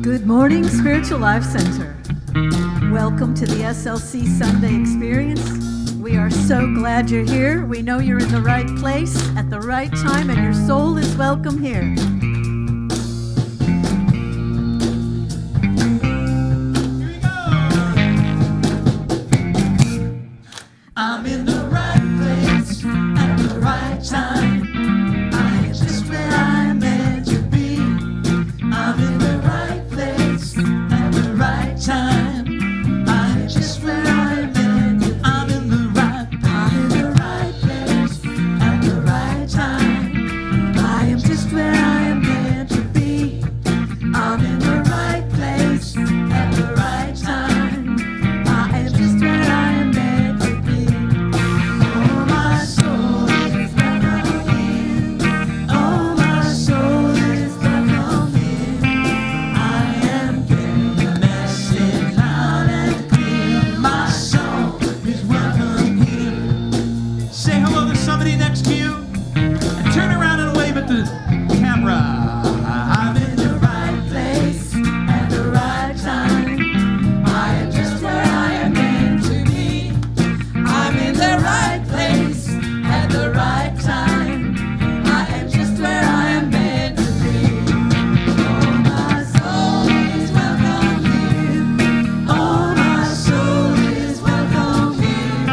Good morning, Spiritual Life Center. Welcome to the SLC Sunday Experience. We are so glad you're here. We know you're in the right place at the right time, and your soul is welcome here. I'm in the right place at the right time. I am just where I'm meant to be. I'm in the right place at the right time. I am just where I'm meant to be. I'm in the right place at the right time. I am just where I'm meant to be. I'm in the right place at the right time. I am just where I'm meant to be. Oh, my soul is welcome in. Oh, my soul is welcome in. I am getting the message loud and clear. My soul is welcome here. Say hello to somebody next to you and turn around and wave at the camera. I'm in the right place at the right time. I am just where I am meant to be. I'm in the right place at the right time. I am just where I am meant to be. Oh, my soul is welcome here. Oh, my soul is welcome here.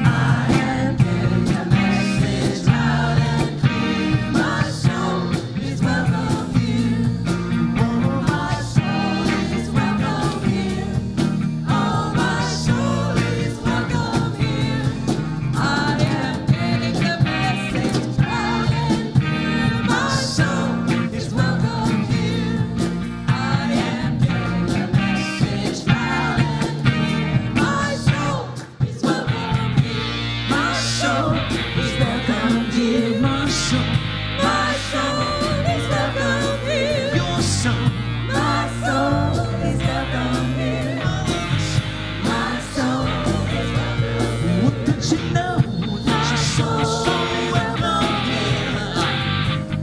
I am getting a message loud and clear. My soul is welcome here. Oh, my soul is welcome here. Oh, my soul is welcome here. I am getting the message loud and clear. My soul is welcome here. I am getting the message loud and clear. My soul is welcome here. My soul is welcome here. My soul is welcome here. Your soul. My soul is welcome here. My soul is welcome here. What did you know that your soul's so welcome here?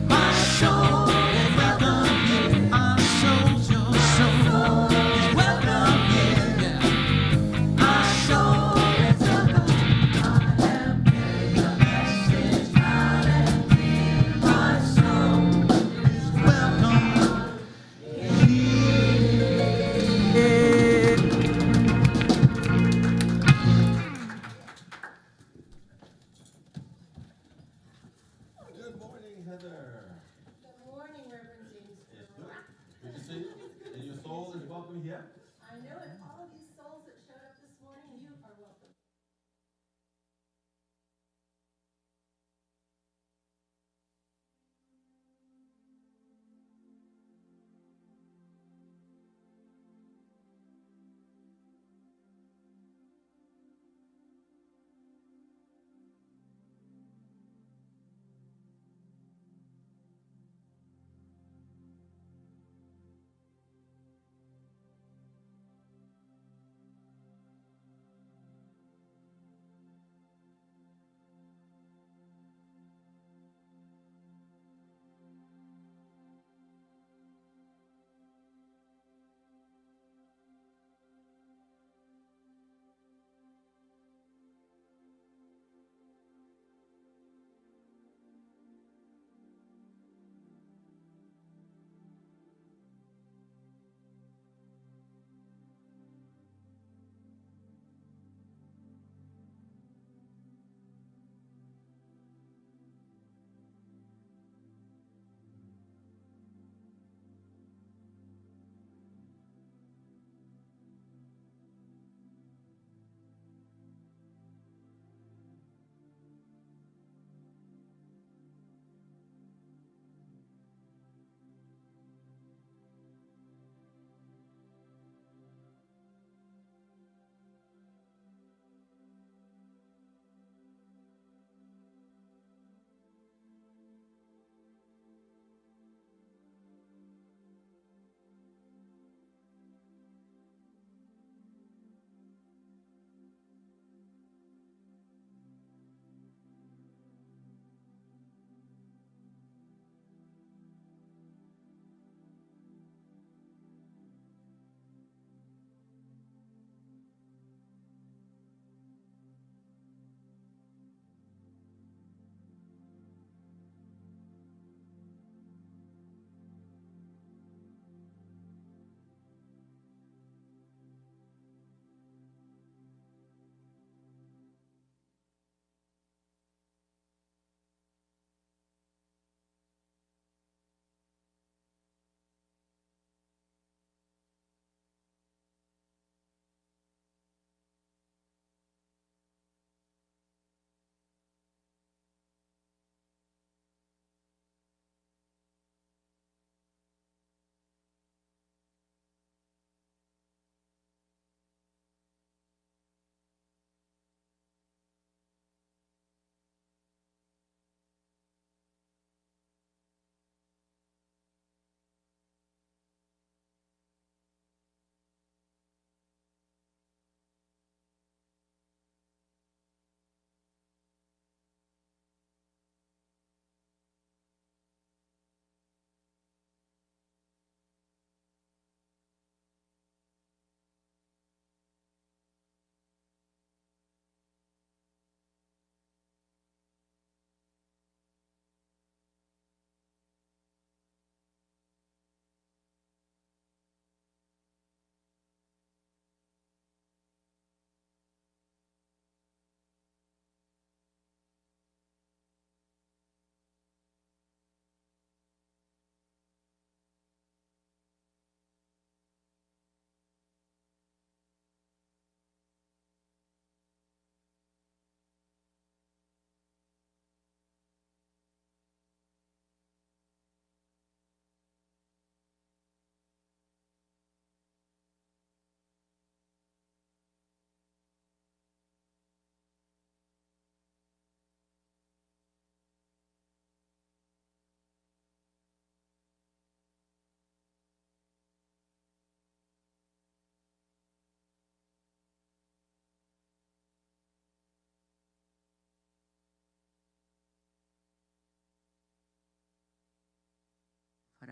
My soul is welcome here. Our soul's your soul is welcome here. My soul is welcome. I am getting a message loud and clear. My soul is welcome Good morning, Heather. Good morning, Reverend James. It's good. Good to see you. And your soul is welcome here. I know it. All of these souls that showed up this morning, you are welcome.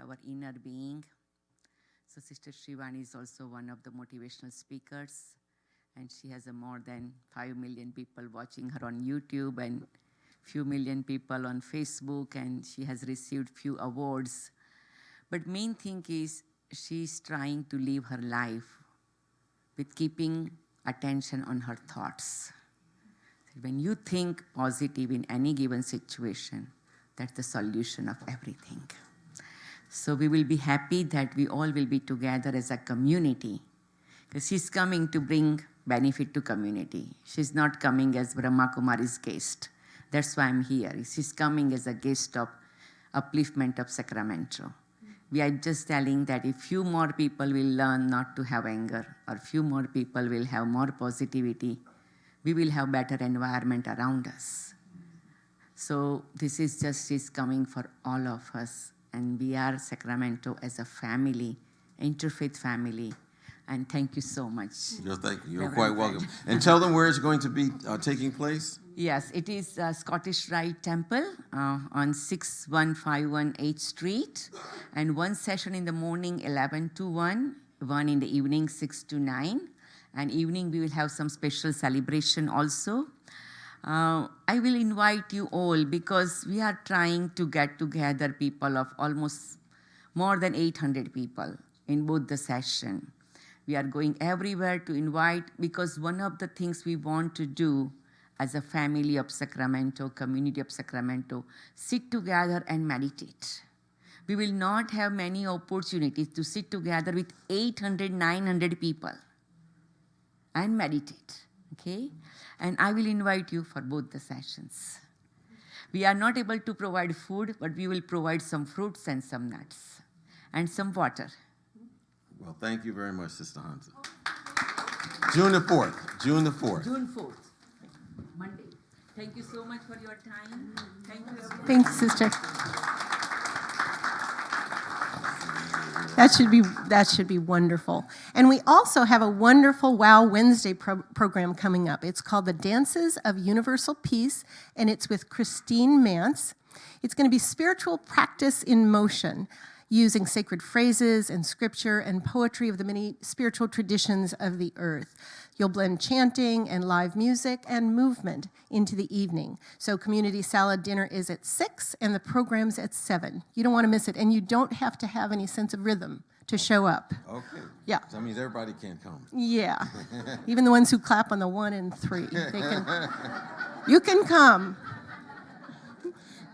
our inner being. So Sister Shivani is also one of the motivational speakers, and she has more than 5 million people watching her on YouTube and few million people on Facebook, and she has received few awards. But main thing is she's trying to live her life with keeping attention on her thoughts. When you think positive in any given situation, that's the solution of everything. So we will be happy that we all will be together as a community, because she's coming to bring benefit to community. She's not coming as Brahma Kumari's guest. That's why I'm here. She's coming as a guest of upliftment of Sacramento. We are just telling that if few more people will learn not to have anger, or few more people will have more positivity, we will have better environment around us. So this is just, she's coming for all of us. And we are Sacramento as a family, interfaith family. And thank you so much. Thank you. You're Reverend quite Fred. welcome. And tell them where it's going to be taking place. Yes, it is Scottish Rite Temple on 6151 8th Street. And one session in the morning, 11 to 1. One in the evening, 6 to 9. And evening, we will have some special celebration also. I will invite you all, because we are trying to get together people of almost more than 800 people in both the session. We are going everywhere to invite, because one of the things we want to do as a family of Sacramento, community of Sacramento, sit together and meditate. We will not have many opportunities to sit together with 800, 900 people and meditate, okay? And I will invite you for both the sessions. We are not able to provide food, but we will provide some fruits and some nuts and some water. Well, thank you very much, Sister Hansa. June the 4th. June the 4th. June 4th, Monday. Thank you so much for your time. Thank you, everyone. Thanks, sister. That should be wonderful. And we also have a wonderful Wow Wednesday program coming up. It's called the Dances of Universal Peace, and it's with Christine Mance. It's going to be spiritual practice in motion, using sacred phrases and scripture and poetry of the many spiritual traditions of the earth. You'll blend chanting and live music and movement into the evening. So community salad dinner is at 6 and the program's at 7. You don't want to miss it, and you don't have to have any sense of rhythm to show up. Okay. Yeah. So that means everybody can come. Yeah. Even the ones who clap on the 1 and 3. You can come.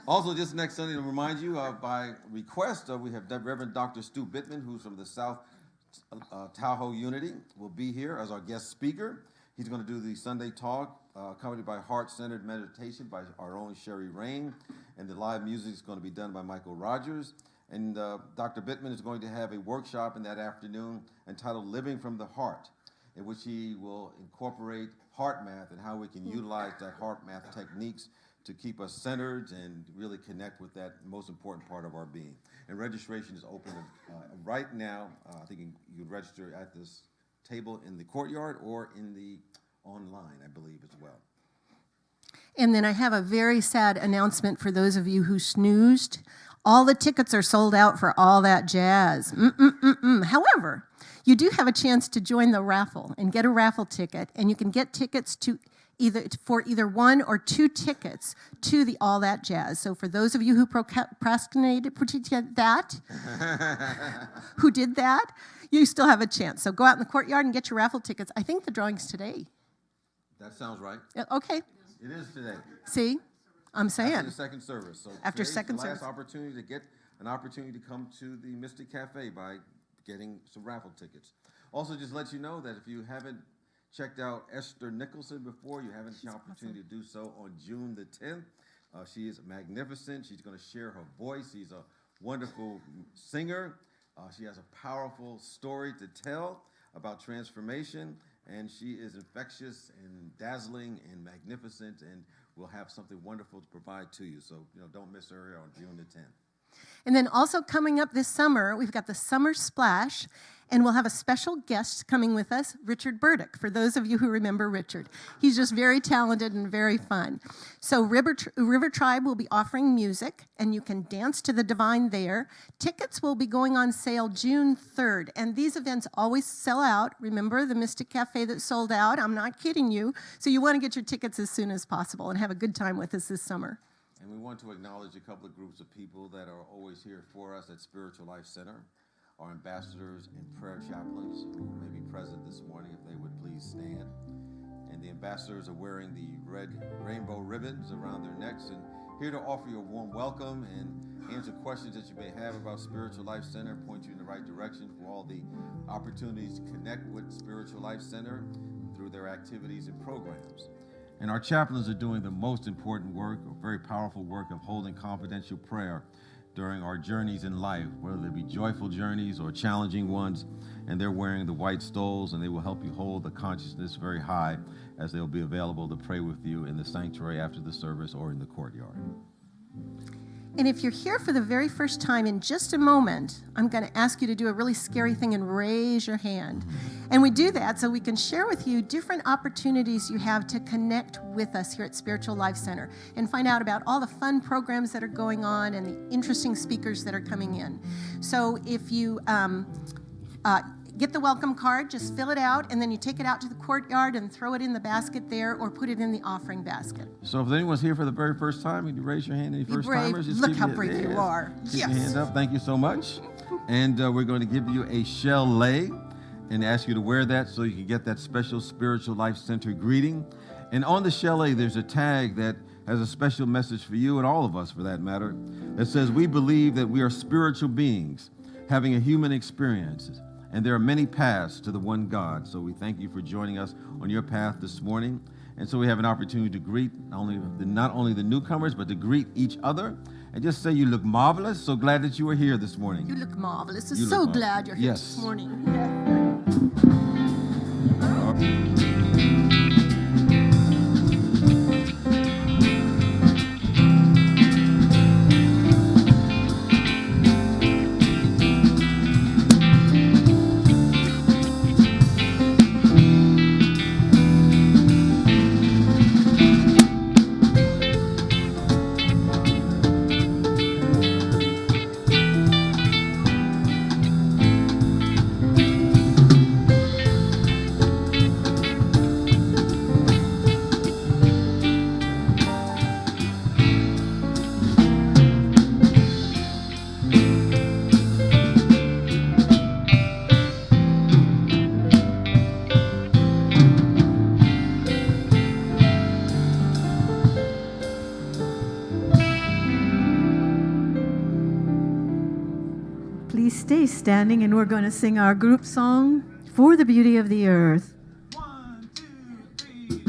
Also, just next Sunday, to remind you, by request, we have Reverend Dr. Stu Bittman, who's from the South Tahoe Unity, will be here as our guest speaker. He's going to do the Sunday talk, accompanied by heart-centered meditation by our own Sherry Rain, and the live music is going to be done by Michael Rogers. And Dr. Bittman is going to have a workshop in that afternoon entitled Living from the Heart, in which he will incorporate heart math and how we can utilize that heart math techniques to keep us centered and really connect with that most important part of our being. And registration is open right now. I think you can register at this table in the courtyard or in the online, I believe, as well. And then I have a very sad announcement for those of you who snoozed. All the tickets are sold out for All That Jazz. However, you do have a chance to join the raffle and get a raffle ticket, and you can get tickets to either 1 or 2 tickets to the All That Jazz. So for those of you who procrastinated that, who did that, you still have a chance. So go out in the courtyard and get your raffle tickets. I think the drawing's today. That sounds right. Okay. It is today. See? I'm saying. After the second service. So After today's second the last service. opportunity to get an opportunity to come to the Mystic Cafe by getting some raffle tickets. Also, just let you know that if you haven't checked out Esther Nicholson before, you haven't had the opportunity to do so on June the 10th. She is magnificent. She's going to share her voice. She's a wonderful singer. She has a powerful story to tell about transformation, and she is infectious and dazzling and magnificent, and will have something wonderful to provide to you. So, don't miss her on June the 10th. And then also coming up this summer, we've got the Summer Splash, and we'll have a special guest coming with us, Richard Burdick, for those of you who remember Richard. He's just very talented and very fun. So River Tribe will be offering music, and you can dance to the divine there. Tickets will be going on sale June 3rd, and these events always sell out. Remember the Mystic Cafe that sold out? I'm not kidding you. So you want to get your tickets as soon as possible and have a good time with us this summer. And we want to acknowledge a couple of groups of people that are always here for us at Spiritual Life Center. Our ambassadors and prayer chaplains who may be present this morning, if they would please stand. And the ambassadors are wearing the red rainbow ribbons around their necks and here to offer you a warm welcome and answer questions that you may have about Spiritual Life Center, point you in the right direction for all the opportunities to connect with Spiritual Life Center through their activities and programs. And our chaplains are doing the most important work, a very powerful work of holding confidential prayer during our journeys in life, whether they be joyful journeys or challenging ones, and they're wearing the white stoles, and they will help you hold the consciousness very high as they'll be available to pray with you in the sanctuary after the service or in the courtyard. And if you're here for the very first time, in just a moment, I'm going to ask you to do a really scary thing and raise your hand. And we do that so we can share with you different opportunities you have to connect with us here at Spiritual Life Center and find out about all the fun programs that are going on and the interesting speakers that are coming in. So if you get the welcome card, just fill it out, and then you take it out to the courtyard and throw it in the basket there or put it in the offering basket. So if anyone's here for the very first time, would you raise your hand? Any Be first brave. timers? Just Look keep how your- brave you are. Keep Yes. your hand up. Thank you so much. And we're going to give you a chalet and ask you to wear that so you can get that special Spiritual Life Center greeting. And on the chalet, there's a tag that has a special message for you and all of us, for that matter, that says, "We believe that we are spiritual beings having a human experience, and there are many paths to the one God." So we thank you for joining us on your path this morning. And so we have an opportunity to greet not only the newcomers, but to greet each other and just say, "You look marvelous. So glad that you are here this morning." You look marvelous. You I'm look so marvelous. glad you're here Yes. this morning. Please stay standing, and we're going to sing our group song, "For the Beauty of the Earth." 1, 2, 3.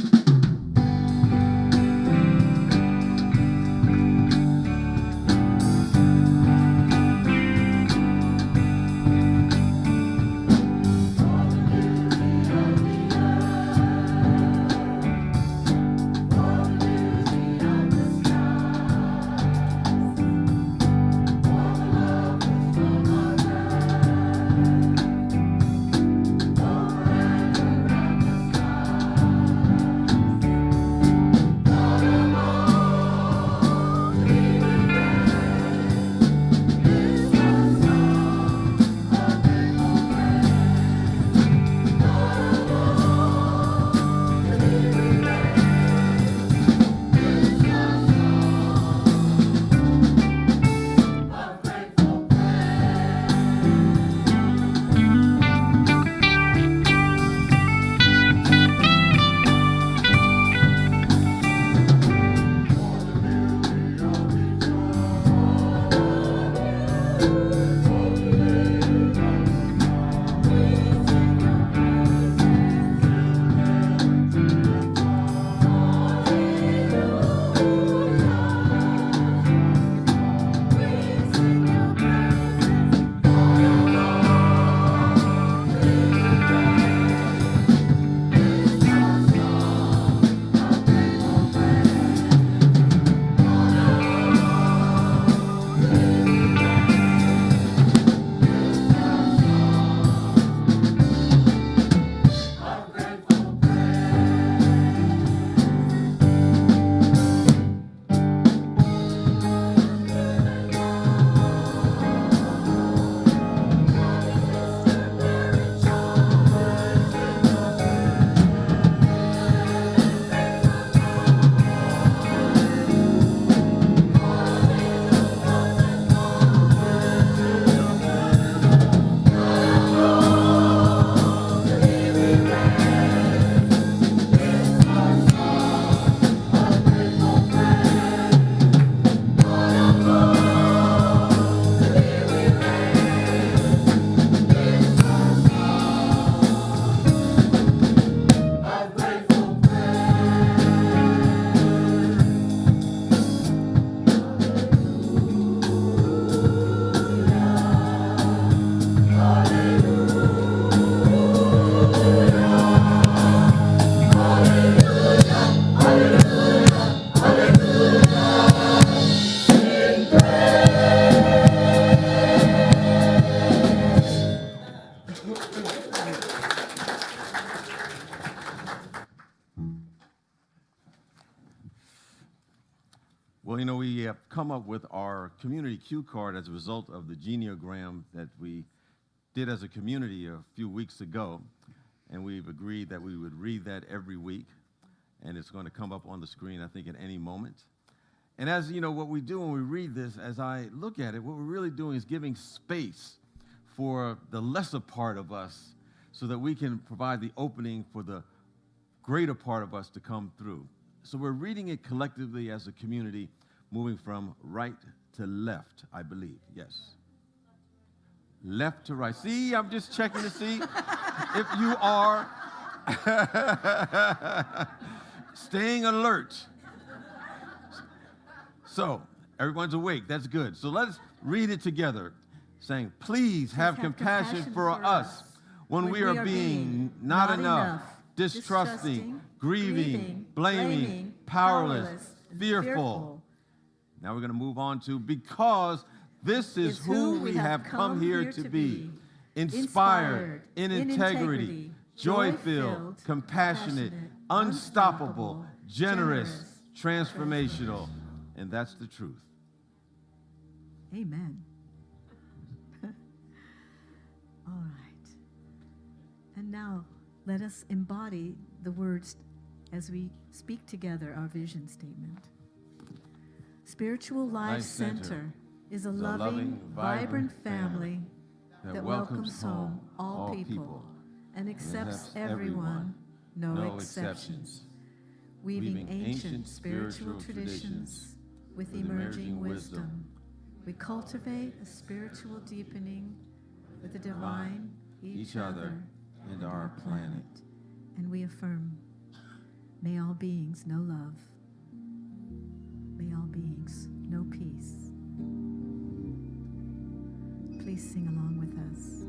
Over and around the sky. Well, you know, we have come up with our community cue card as a result of the geneogram that we did as a community a few weeks ago, and we've agreed that we would read that every week, and it's going to come up on the screen, I think, at any moment. And as you know, what we do when we read this, as I look at it, what we're really doing is giving space for the lesser part of us so that we can provide the opening for the greater part of us to come through. So we're reading it collectively as a community, moving from right to left, I believe. Yes. Left to right. See, I'm just checking to see if you are staying alert. So everyone's awake. That's good. So let's read it together, saying, please have compassion for us when we are being not enough, distrusting, grieving, blaming, powerless, fearful. Now we're going to move on to because this is who we have come here to be. Inspired, in integrity, joy-filled, compassionate, unstoppable, generous, transformational. And that's the truth. Amen. All right. And now let us embody the words as we speak together our vision statement. Spiritual Life Center is a loving, vibrant family that welcomes home all people and accepts everyone, no exceptions. Weaving ancient spiritual traditions with emerging wisdom, we cultivate a spiritual deepening with the divine, each other, and our planet. And we affirm, may all beings know love. May all beings know peace. Please sing along with us.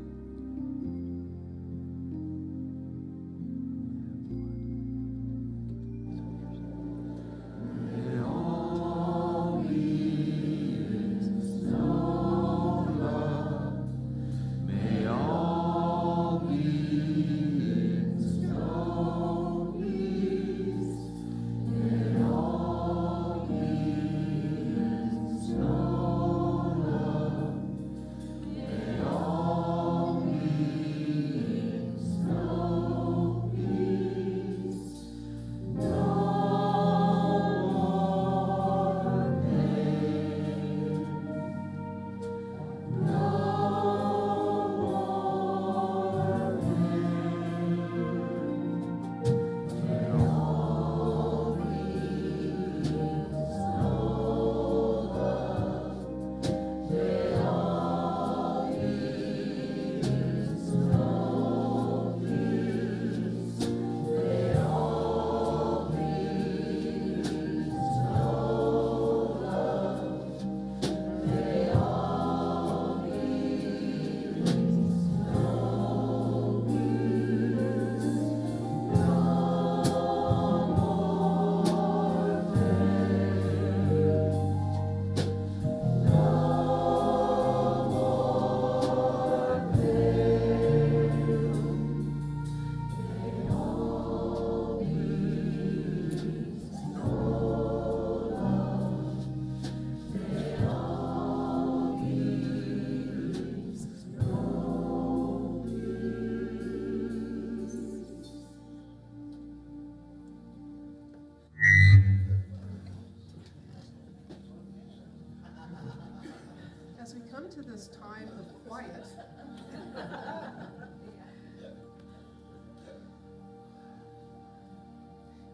As we come to this time of quiet,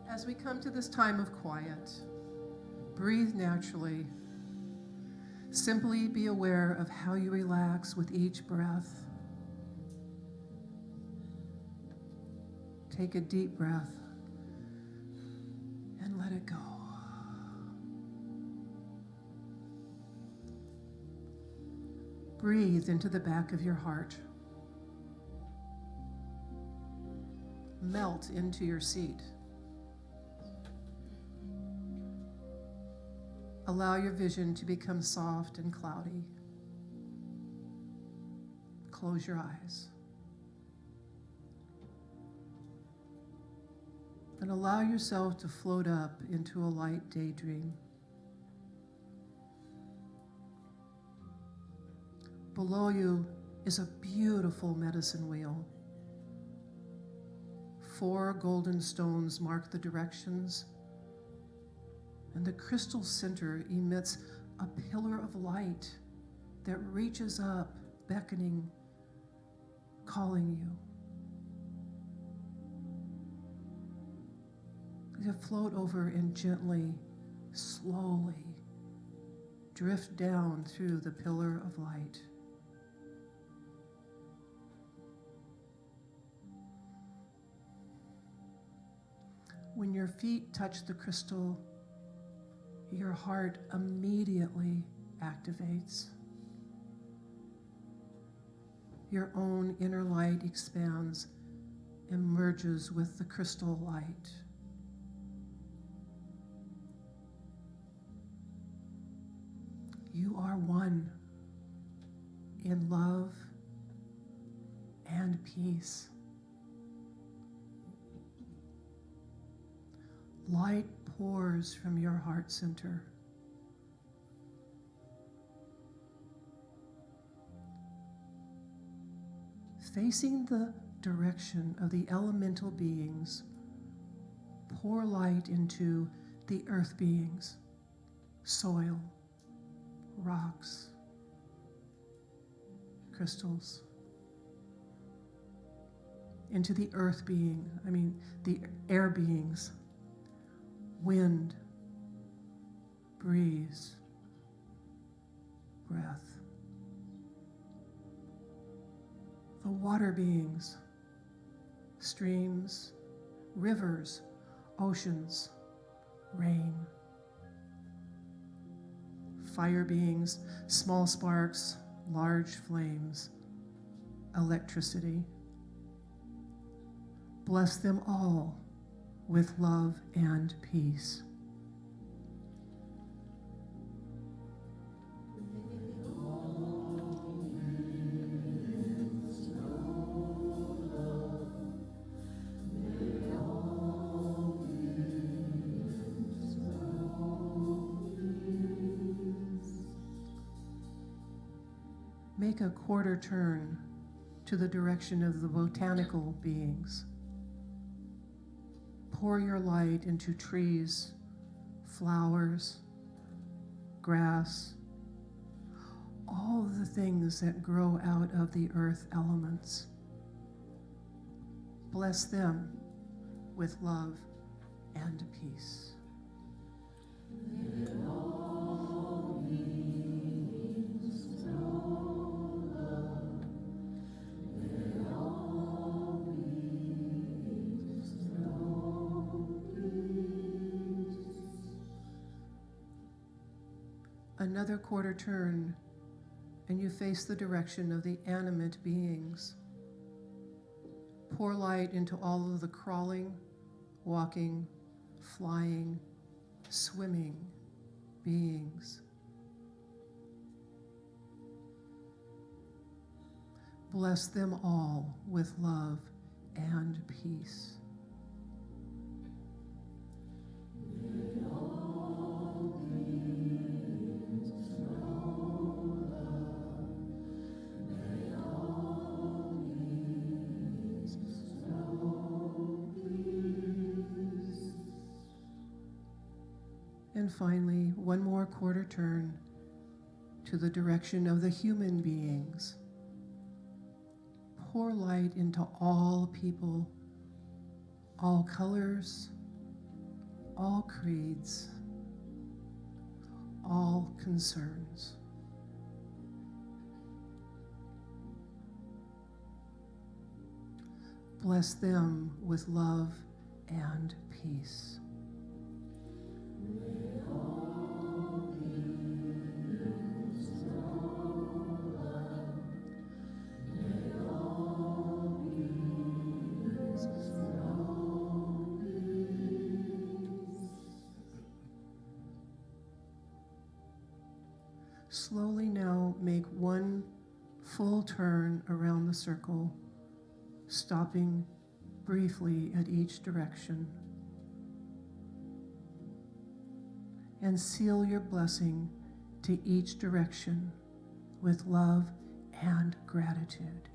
as we come to this time of quiet, breathe naturally. Simply be aware of how you relax with each breath. Take a deep breath and let it go. Breathe into the back of your heart. Melt into your seat. Allow your vision to become soft and cloudy. Close your eyes. And allow yourself to float up into a light daydream. Below you is a beautiful medicine wheel. 4 golden stones mark the directions, and the crystal center emits a pillar of light that reaches up, beckoning, calling you. You float over and gently, slowly drift down through the pillar of light. When your feet touch the crystal, your heart immediately activates. Your own inner light expands and merges with the crystal light. You are one in love and peace. Light pours from your heart center. Facing the direction of the elemental beings, pour light into the earth beings, soil, rocks, crystals, into the the air beings, wind, breeze, breath. The water beings, streams, rivers, oceans, rain. Fire beings, small sparks, large flames, electricity. Bless them all with love and peace. Make a quarter turn to the direction of the botanical beings. Pour your light into trees, flowers, grass, all the things that grow out of the earth elements. Bless them with love and peace. Another quarter turn, and you face the direction of the animate beings. Pour light into all of the crawling, walking, flying, swimming beings. Bless them all with love and peace. And finally, one more quarter turn to the direction of the human beings. Pour light into all people, all colors, all creeds, all concerns. Bless them with love and peace. Slowly now make one full turn around the circle, stopping briefly at each direction. and seal your blessing to each direction with love and gratitude.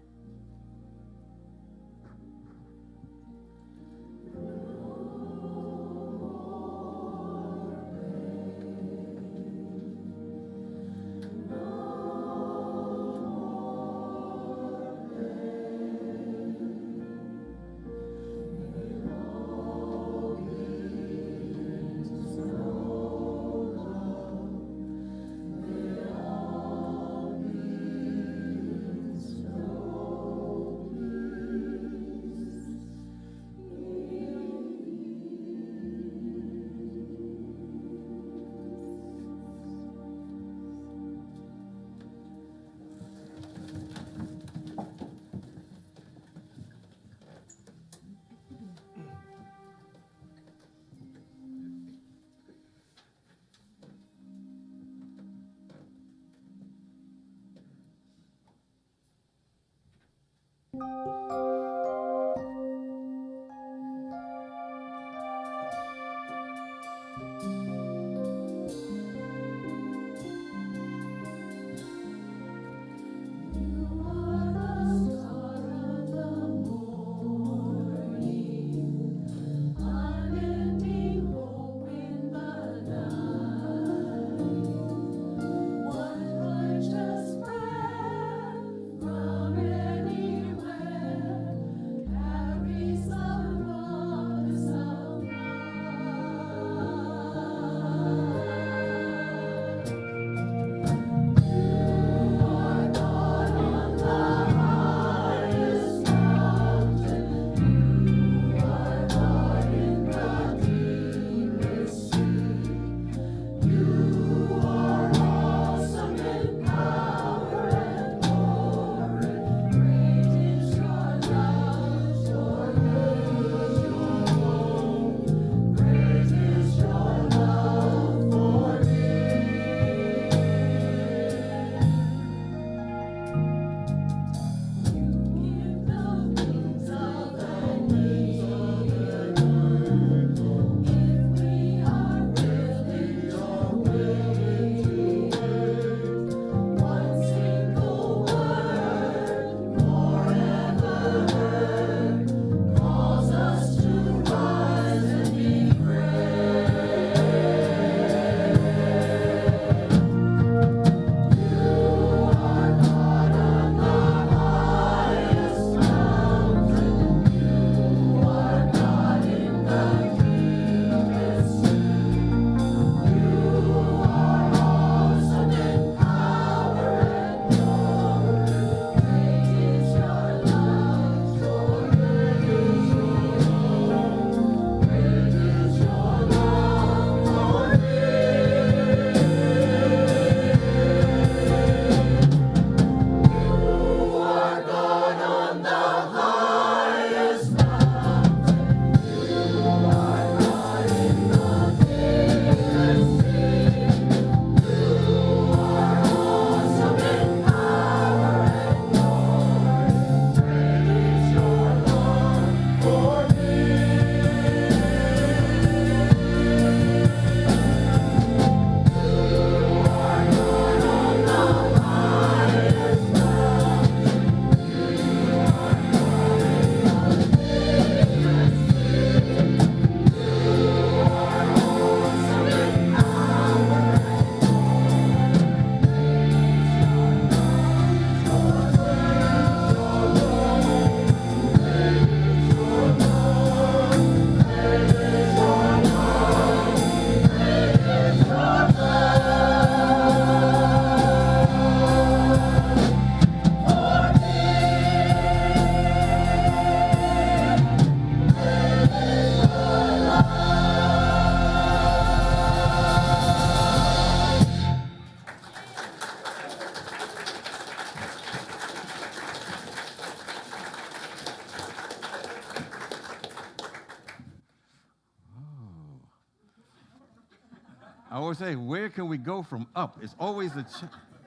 I always say, where can we go from up? It's always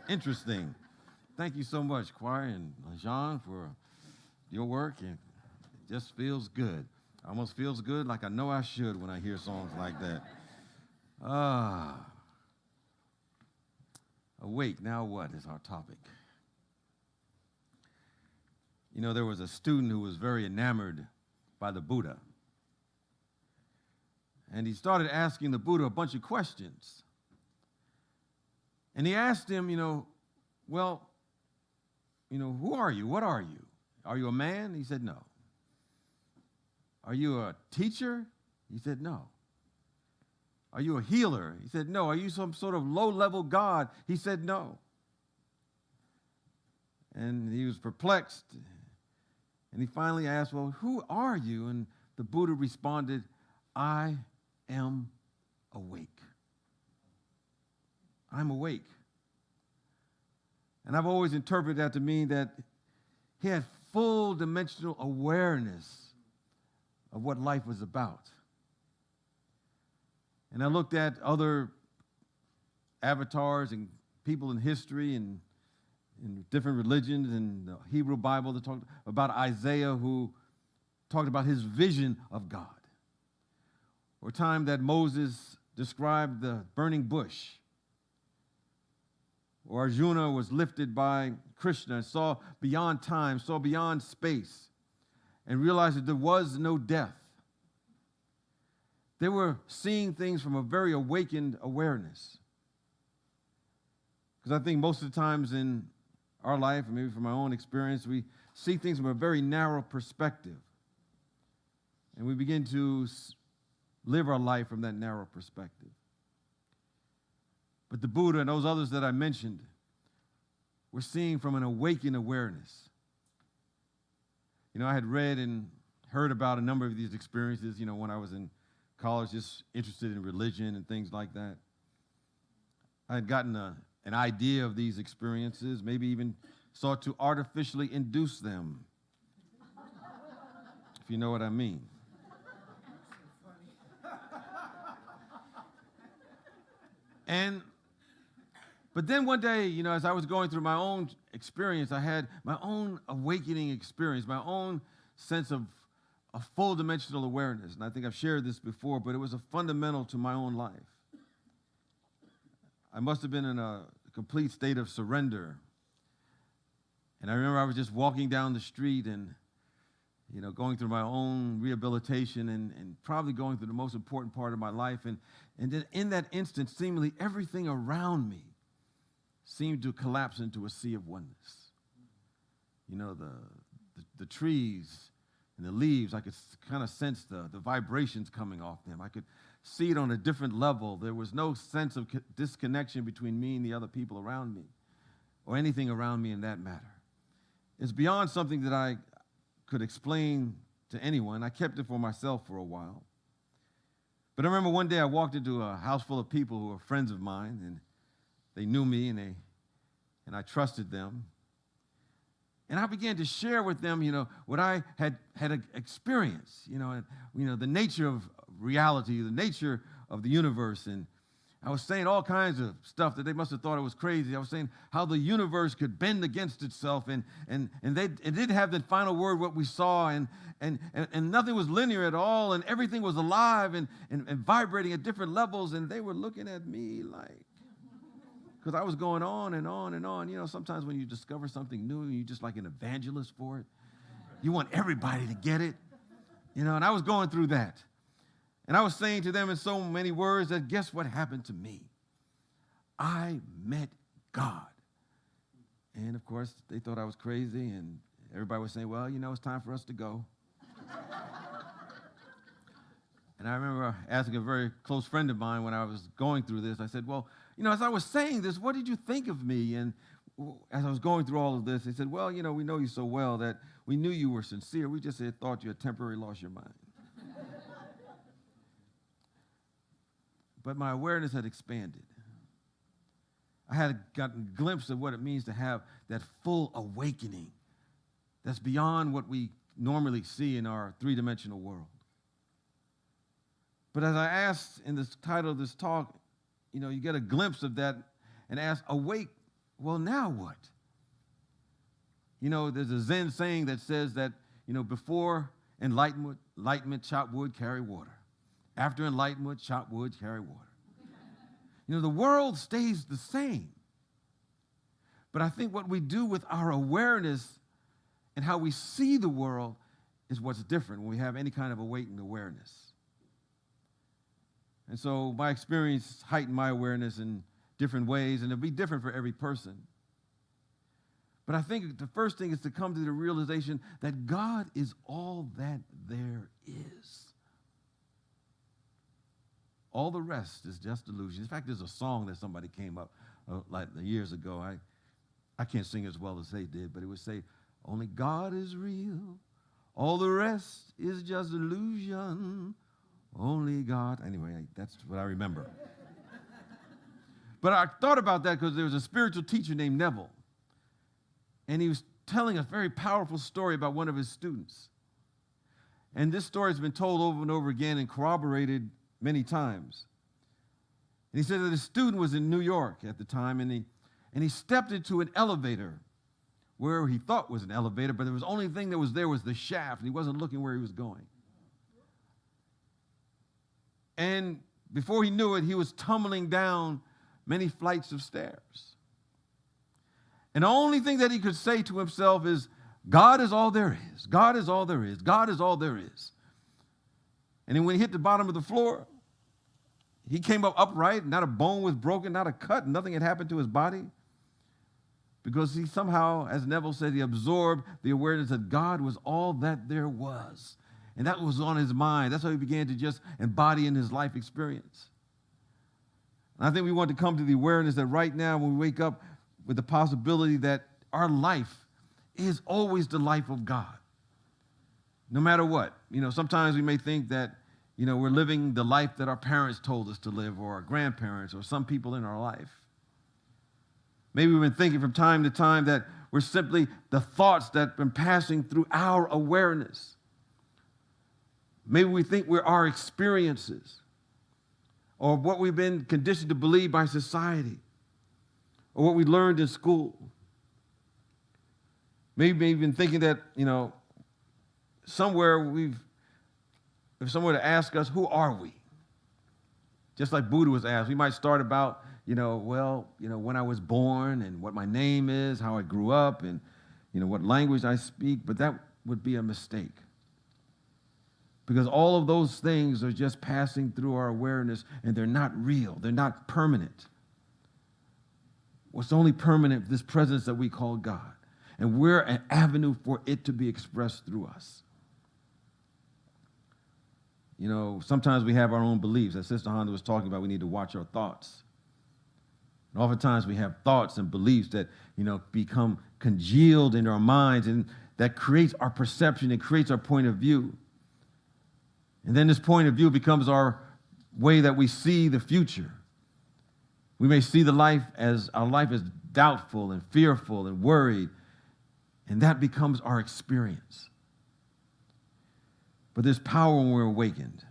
interesting. Thank you so much, choir and Jean, for your work. And it just feels good. Almost feels good like I know I should when I hear songs like that. Awake, now what is our topic? You know, there was a student who was very enamored by the Buddha. And he started asking the Buddha a bunch of questions. And he asked him, well, who are you? What are you? Are you a man? He said, no. Are you a teacher? He said, no. Are you a healer? He said, no. Are you some sort of low-level god? He said, no. And he was perplexed. And he finally asked, well, who are you? And the Buddha responded, I am awake. I'm awake. And I've always interpreted that to mean that he had full dimensional awareness of what life was about. And I looked at other avatars and people in history and in different religions and the Hebrew Bible that talked about Isaiah, who talked about his vision of God. Or a time that Moses described the burning bush. Or Arjuna was lifted by Krishna and saw beyond time, saw beyond space, and realized that there was no death. They were seeing things from a very awakened awareness. Because I think most of the times in our life, or maybe from my own experience, we see things from a very narrow perspective. And we begin to live our life from that narrow perspective. But the Buddha and those others that I mentioned were seeing from an awakened awareness. I had read and heard about a number of these experiences, when I was in college, just interested in religion and things like that. I had gotten an idea of these experiences, maybe even sought to artificially induce them, if you know what I mean. But then one day, as I was going through my own experience, I had my own awakening experience, my own sense of a full dimensional awareness. And I think I've shared this before, but it was a fundamental to my own life. I must have been in a complete state of surrender. And I remember I was just walking down the street and, going through my own rehabilitation and probably going through the most important part of my life. And then in that instant, seemingly everything around me seemed to collapse into a sea of oneness. The trees and the leaves, I could kind of sense the vibrations coming off them. I could see it on a different level. There was no sense of disconnection between me and the other people around me, or anything around me in that matter. It's beyond something that I could explain to anyone. I kept it for myself for a while. But I remember one day I walked into a house full of people who were friends of mine, and they knew me, and I trusted them. And I began to share with them, what I had experienced, the nature of reality, the nature of the universe. And I was saying all kinds of stuff that they must have thought it was crazy. I was saying how the universe could bend against itself, and it didn't have the final word, what we saw, and nothing was linear at all, and everything was alive and vibrating at different levels, and they were looking at me like, because I was going on and on and on. Sometimes when you discover something new, you're just like an evangelist for it. You want everybody to get it, and I was going through that. And I was saying to them in so many words that guess what happened to me? I met God. And of course, they thought I was crazy, and everybody was saying, well, it's time for us to go. And I remember asking a very close friend of mine when I was going through this, I said, well, as I was saying this, what did you think of me? And as I was going through all of this, they said, well, we know you so well that we knew you were sincere. We just thought you had temporarily lost your mind. But my awareness had expanded. I had gotten a glimpse of what it means to have that full awakening that's beyond what we normally see in our three-dimensional world. But as I asked in the title of this talk, you get a glimpse of that and ask, awake, well, now what? There's a Zen saying that says that, before enlightenment, chop wood, carry water. After enlightenment, chop wood, carry water. The world stays the same. But I think what we do with our awareness and how we see the world is what's different when we have any kind of awakened awareness. And so my experience heightened my awareness in different ways, and it'll be different for every person. But I think the first thing is to come to the realization that God is all that there is. All the rest is just illusion. In fact, there's a song that somebody came up like years ago. I can't sing as well as they did, but it would say, only God is real. All the rest is just illusion. Only God. Anyway, that's what I remember. But I thought about that because there was a spiritual teacher named Neville. And he was telling a very powerful story about one of his students. And this story has been told over and over again and corroborated many times. And he said that his student was in New York at the time, and he stepped into an elevator where he thought was an elevator, but the only thing that was there was the shaft, and he wasn't looking where he was going. And before he knew it, he was tumbling down many flights of stairs. And the only thing that he could say to himself is, God is all there is. God is all there is. God is all there is. And then when he hit the bottom of the floor, he came up upright. Not a bone was broken, not a cut. Nothing had happened to his body. Because he somehow, as Neville said, he absorbed the awareness that God was all that there was. And that was on his mind. That's how he began to just embody in his life experience. And I think we want to come to the awareness that right now when we wake up with the possibility that our life is always the life of God. No matter what. Sometimes we may think that, we're living the life that our parents told us to live, or our grandparents, or some people in our life. Maybe we've been thinking from time to time that we're simply the thoughts that have been passing through our awareness. Maybe we think we're our experiences, or what we've been conditioned to believe by society, or what we learned in school. Maybe we've been thinking that, if someone were to ask us, who are we? Just like Buddha was asked, we might start about, when I was born and what my name is, how I grew up, and, what language I speak, but that would be a mistake. Because all of those things are just passing through our awareness, and they're not real. They're not permanent. What's only permanent is this presence that we call God. And we're an avenue for it to be expressed through us. Sometimes we have our own beliefs. As Sister Honda was talking about, we need to watch our thoughts. And oftentimes we have thoughts and beliefs that, become congealed in our minds, and that creates our perception, it creates our point of view. And then this point of view becomes our way that we see the future. We may see our life as doubtful and fearful and worried, and that becomes our experience. But there's power when we're awakened.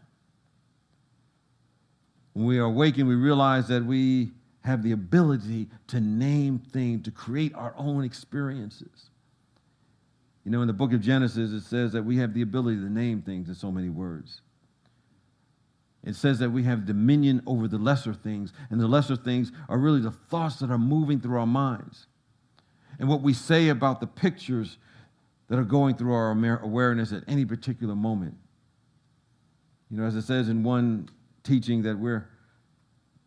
When we are awakened, we realize that we have the ability to name things, to create our own experiences. In the book of Genesis, it says that we have the ability to name things in so many words. It says that we have dominion over the lesser things, and the lesser things are really the thoughts that are moving through our minds. And what we say about the pictures that are going through our awareness at any particular moment. As it says in one teaching, that we're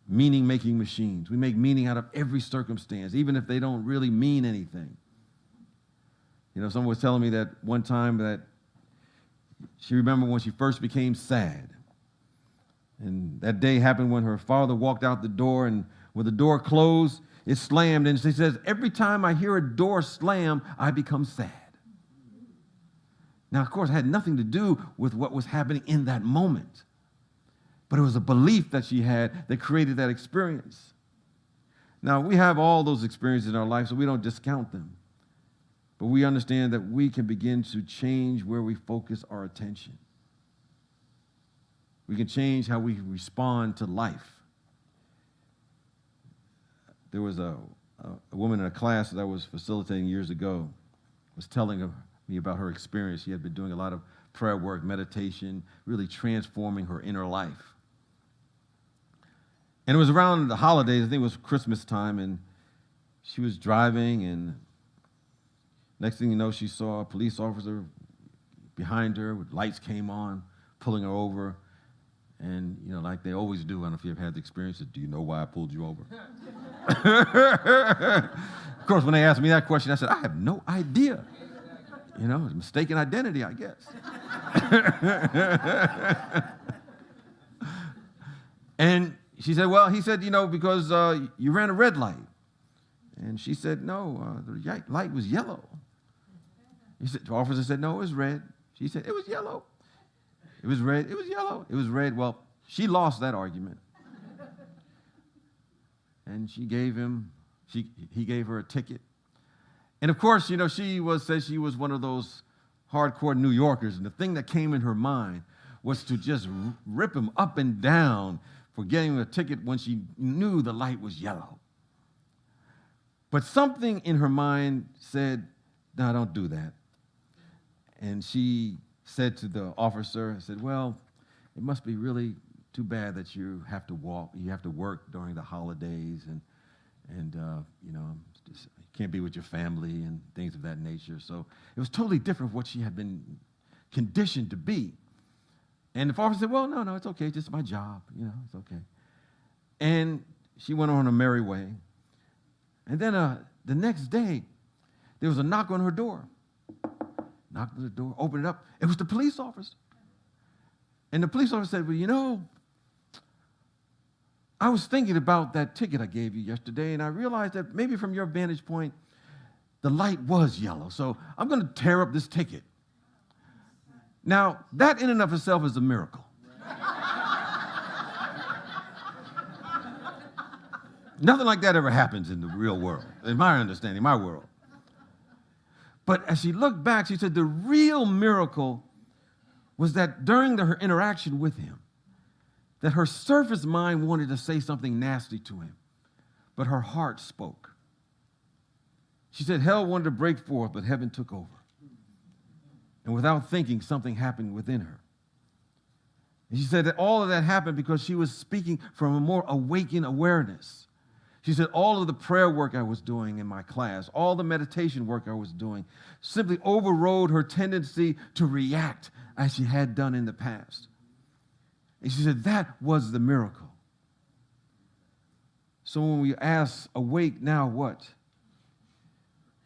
meaning-making machines. We make meaning out of every circumstance, even if they don't really mean anything. Someone was telling me that one time that she remembered when she first became sad. And that day happened when her father walked out the door, and when the door closed, it slammed. And she says, every time I hear a door slam, I become sad. Now, of course, it had nothing to do with what was happening in that moment. But it was a belief that she had that created that experience. Now, we have all those experiences in our life, so we don't discount them. But we understand that we can begin to change where we focus our attention. We can change how we respond to life. There was a woman in a class that I was facilitating years ago, was telling me about her experience. She had been doing a lot of prayer work, meditation, really transforming her inner life. And it was around the holidays, I think it was Christmas time, and she was driving, and next thing you know, she saw a police officer behind her with lights came on, pulling her over. And, you know, like they always do, I don't know if you've had the experience, do you know why I pulled you over? Of course, when they asked me that question, I said, I have no idea. You know, mistaken identity, I guess. And she said, well, he said, you know, because you ran a red light. And she said, no, the light was yellow. The officer said, no, it was red. She said, it was yellow. It was red. It was yellow. It was red. Well, she lost that argument. And he gave her a ticket. And of course, you know, said she was one of those hardcore New Yorkers. And the thing that came in her mind was to just rip him up and down for getting a ticket when she knew the light was yellow. But something in her mind said, no, don't do that. And she said to the officer, said, well, it must be really too bad that you have to work during the holidays and you know, just, you can't be with your family and things of that nature. So it was totally different from what she had been conditioned to be. And the officer said, well, no, it's okay, it's just my job, you know, it's okay. And she went on her merry way. And then the next day, there was a knock on her door. Knocked on the door, opened it up. It was the police officer. And the police officer said, well, you know, I was thinking about that ticket I gave you yesterday, and I realized that maybe from your vantage point, the light was yellow. So I'm going to tear up this ticket. Now, that in and of itself is a miracle. Nothing like that ever happens in the real world, in my understanding, my world. But as she looked back, she said the real miracle was that during her interaction with him, that her surface mind wanted to say something nasty to him, but her heart spoke. She said hell wanted to break forth, but heaven took over. And without thinking, something happened within her. And she said that all of that happened because she was speaking from a more awakened awareness. She said, all of the prayer work I was doing in my class, all the meditation work I was doing, simply overrode her tendency to react as she had done in the past. And she said, that was the miracle. So when we ask, awake, now what?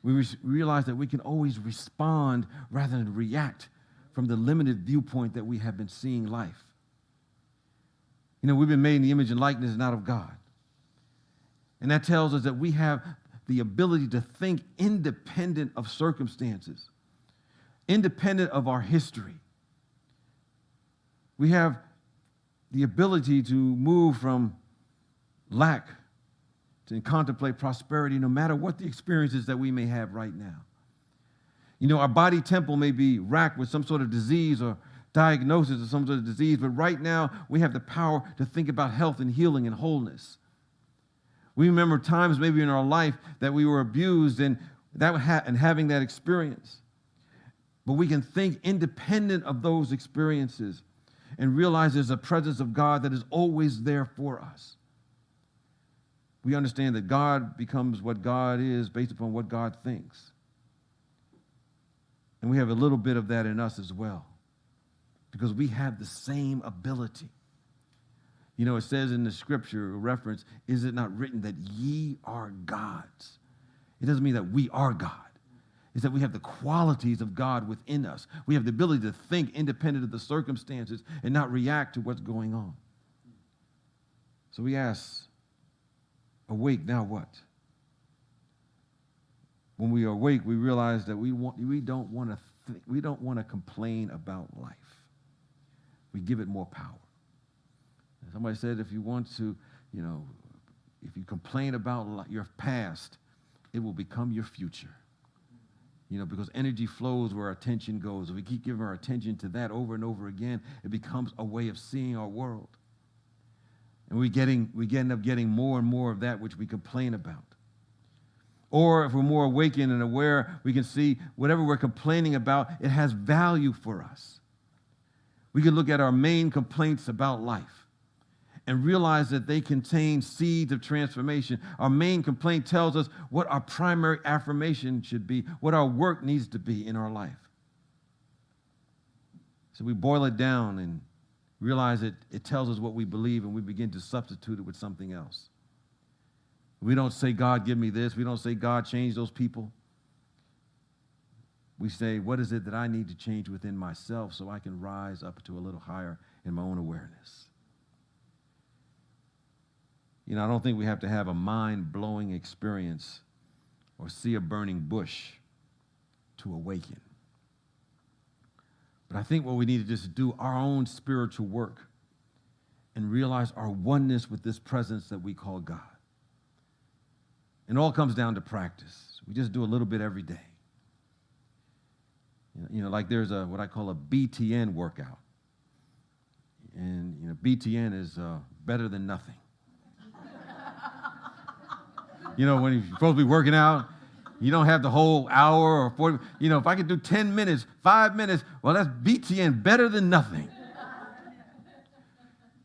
We realize that we can always respond rather than react from the limited viewpoint that we have been seeing life. You know, we've been made in the image and likeness not of God. And that tells us that we have the ability to think independent of circumstances, independent of our history. We have the ability to move from lack to contemplate prosperity no matter what the experiences that we may have right now. You know, our body temple may be racked with some sort of disease or diagnosis of some sort of disease, but right now we have the power to think about health and healing and wholeness. We remember times maybe in our life that we were abused and having that experience. But we can think independent of those experiences and realize there's a presence of God that is always there for us. We understand that God becomes what God is based upon what God thinks. And we have a little bit of that in us as well, because we have the same ability. You know, it says in the scripture reference, is it not written that ye are gods? It doesn't mean that we are God. It's that we have the qualities of God within us. We have the ability to think independent of the circumstances and not react to what's going on. So we ask, awake, now what? When we are awake, we realize that we don't want to complain about life. We give it more power. Somebody said if you want to, you know, if you complain about your past, it will become your future. You know, because energy flows where our attention goes. If we keep giving our attention to that over and over again, it becomes a way of seeing our world. And we end up getting more and more of that which we complain about. Or if we're more awakened and aware, we can see whatever we're complaining about, it has value for us. We can look at our main complaints about life and realize that they contain seeds of transformation. Our main complaint tells us what our primary affirmation should be, what our work needs to be in our life. So we boil it down and realize that it tells us what we believe, and we begin to substitute it with something else. We don't say, God, give me this. We don't say, God, change those people. We say, what is it that I need to change within myself so I can rise up to a little higher in my own awareness? You know, I don't think we have to have a mind-blowing experience or see a burning bush to awaken. But I think what we need to just do our own spiritual work and realize our oneness with this presence that we call God. And it all comes down to practice. We just do a little bit every day. You know, like there's what I call a BTN workout. And, you know, BTN is better than nothing. You know, when you're supposed to be working out, you don't have the whole hour or 40. You know, if I could do 10 minutes, 5 minutes, well, that's BTN, better than nothing.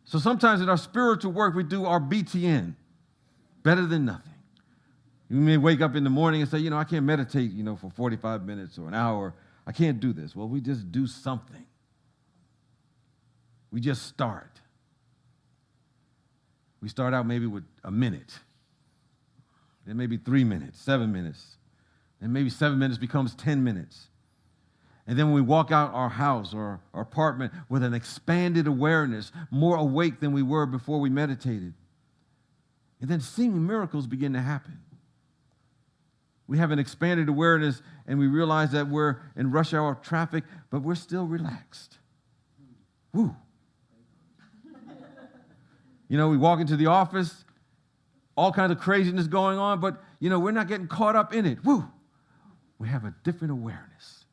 So sometimes in our spiritual work, we do our BTN, better than nothing. You may wake up in the morning and say, you know, I can't meditate, you know, for 45 minutes or an hour. I can't do this. Well, we just do something. We just start. We start out maybe with a minute. Then maybe 3 minutes, 7 minutes. And maybe 7 minutes becomes 10 minutes. And then when we walk out our house or our apartment with an expanded awareness, more awake than we were before we meditated. And then seeming miracles begin to happen. We have an expanded awareness and we realize that we're in rush hour traffic, but we're still relaxed. Woo. You know, we walk into the office, all kinds of craziness going on, but, you know, we're not getting caught up in it. Woo. We have a different awareness.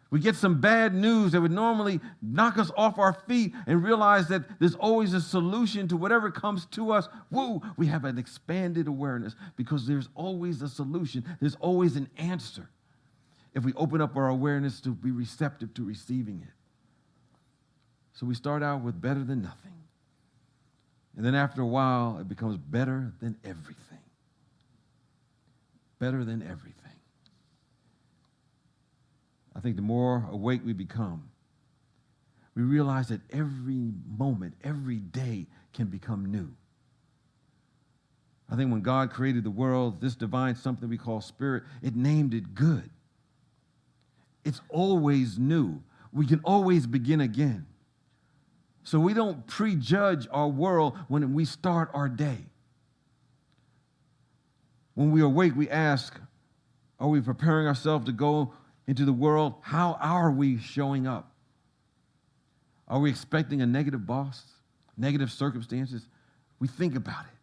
We get some bad news that would normally knock us off our feet and realize that there's always a solution to whatever comes to us. Woo, we have an expanded awareness because there's always a solution. There's always an answer if we open up our awareness to be receptive to receiving it. So we start out with better than nothing. And then after a while, it becomes better than everything. Better than everything. I think the more awake we become, we realize that every moment, every day can become new. I think when God created the world, this divine something we call spirit, it named it good. It's always new. We can always begin again. So we don't prejudge our world when we start our day. When we awake, we ask, are we preparing ourselves to go into the world? How are we showing up? Are we expecting a negative boss, negative circumstances? We think about it.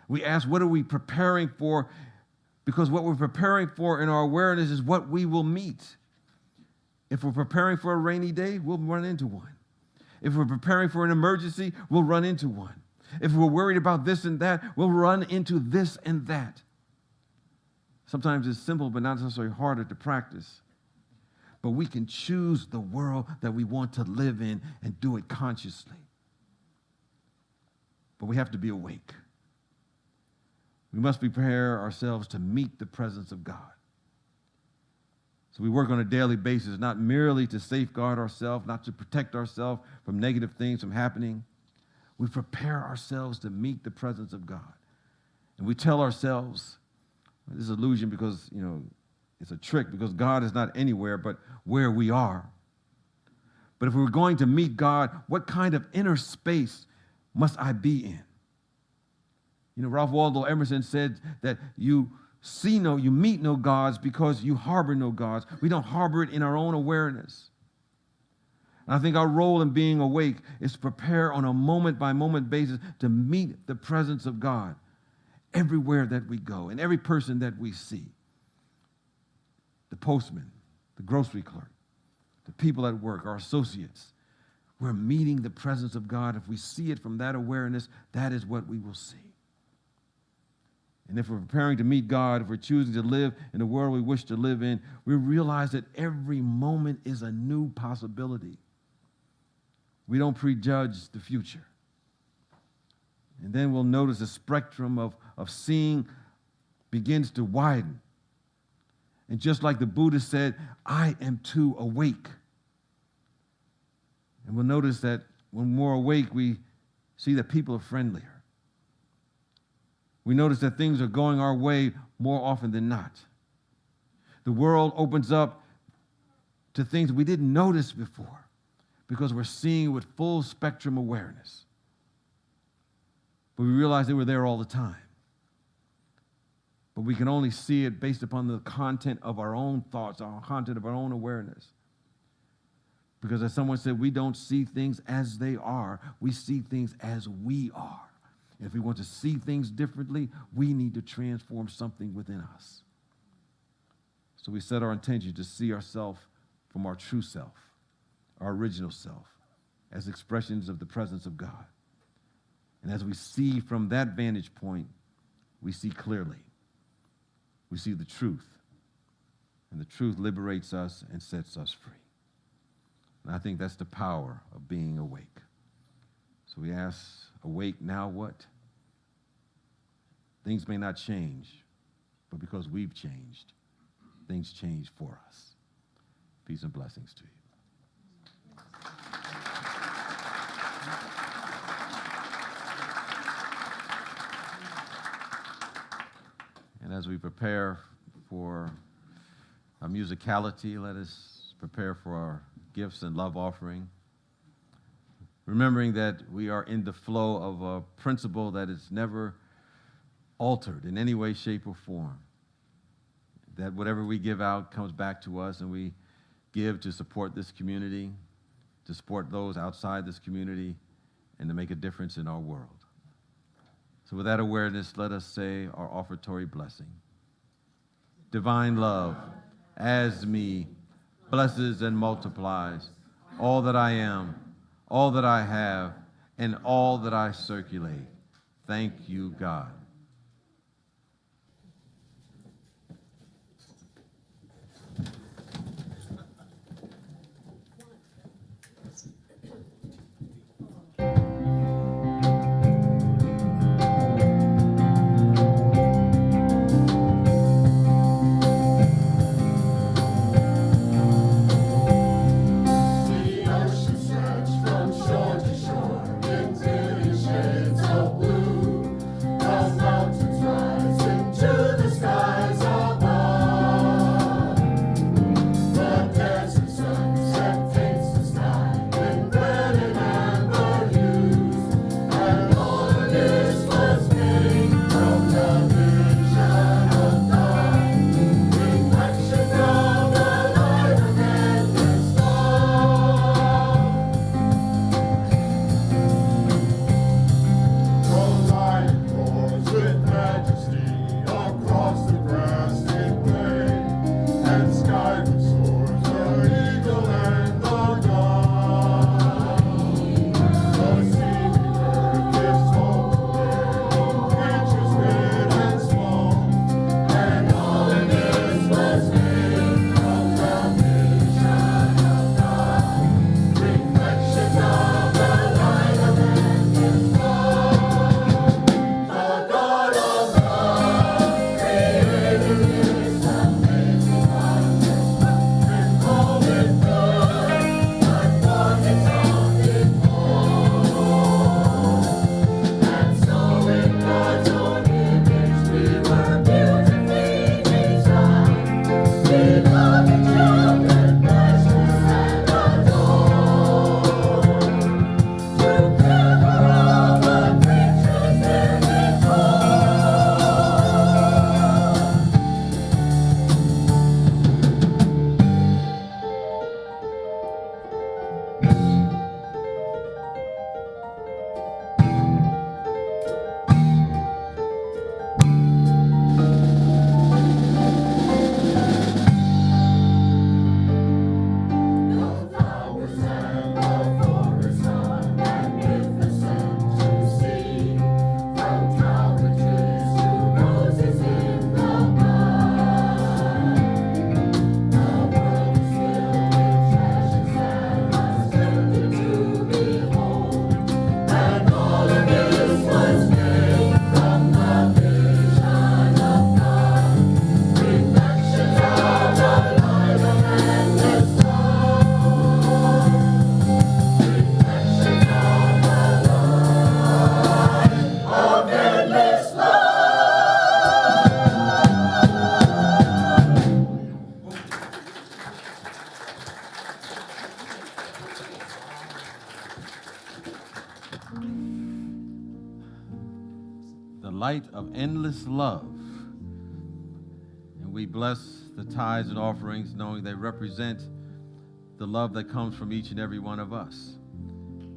We ask, what are we preparing for? Because what we're preparing for in our awareness is what we will meet. If we're preparing for a rainy day, we'll run into one. If we're preparing for an emergency, we'll run into one. If we're worried about this and that, we'll run into this and that. Sometimes it's simple, but not necessarily harder to practice. But we can choose the world that we want to live in and do it consciously. But we have to be awake. We must prepare ourselves to meet the presence of God. So we work on a daily basis, not merely to safeguard ourselves, not to protect ourselves from negative things from happening. We prepare ourselves to meet the presence of God. And we tell ourselves, this is an illusion because, you know, it's a trick because God is not anywhere but where we are. But if we're going to meet God, what kind of inner space must I be in? You know, Ralph Waldo Emerson said that you meet no gods because you harbor no gods. We don't harbor it in our own awareness. And I think our role in being awake is to prepare on a moment-by-moment basis to meet the presence of God everywhere that we go and every person that we see. The postman, the grocery clerk, the people at work, our associates. We're meeting the presence of God. If we see it from that awareness, that is what we will see. And if we're preparing to meet God, if we're choosing to live in the world we wish to live in, we realize that every moment is a new possibility. We don't prejudge the future. And then we'll notice the spectrum of seeing begins to widen. And just like the Buddha said, I am too awake. And we'll notice that when we're awake, we see that people are friendlier. We notice that things are going our way more often than not. The world opens up to things we didn't notice before because we're seeing with full spectrum awareness. But we realize they were there all the time. But we can only see it based upon the content of our own thoughts, our content of our own awareness. Because as someone said, we don't see things as they are, we see things as we are. And if we want to see things differently, we need to transform something within us. So we set our intention to see ourselves from our true self, our original self, as expressions of the presence of God. And as we see from that vantage point, we see clearly. We see the truth. And the truth liberates us and sets us free. And I think that's the power of being awake. So we ask, awake, now what? Things may not change, but because we've changed, things change for us. Peace and blessings to you. And as we prepare for our musicality, let us prepare for our gifts and love offering. Remembering that we are in the flow of a principle that is never altered in any way, shape, or form. That whatever we give out comes back to us, and we give to support this community, to support those outside this community, and to make a difference in our world. So with that awareness, let us say our offertory blessing. Divine love, as me, blesses and multiplies all that I am, all that I have, and all that I circulate. Thank you, God. From light of endless love. And we bless the tithes and offerings, knowing they represent the love that comes from each and every one of us,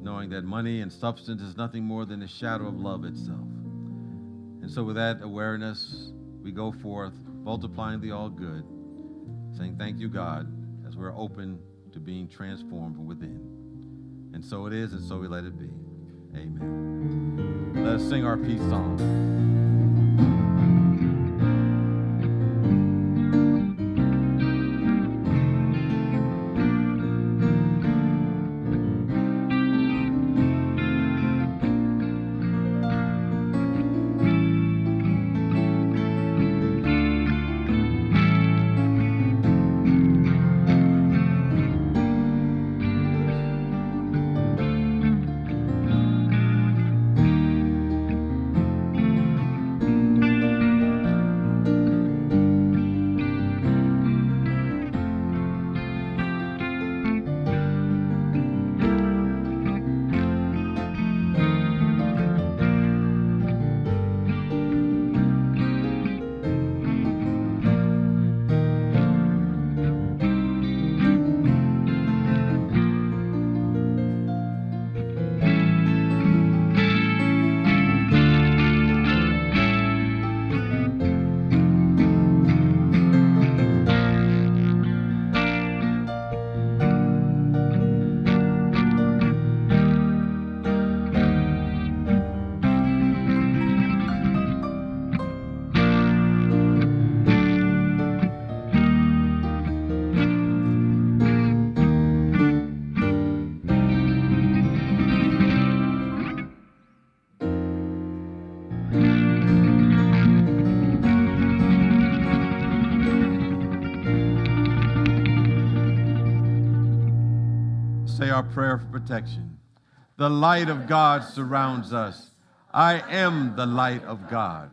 knowing that money and substance is nothing more than a shadow of love itself. And so with that awareness, we go forth, multiplying the all good, saying, thank you, God, as we're open to being transformed from within. And so it is, and so we let it be. Amen. Let us sing our peace song. Say our prayer for protection. The light of God surrounds us. I am the light of God.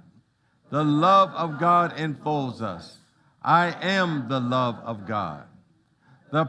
The love of God enfolds us. I am the love of God. The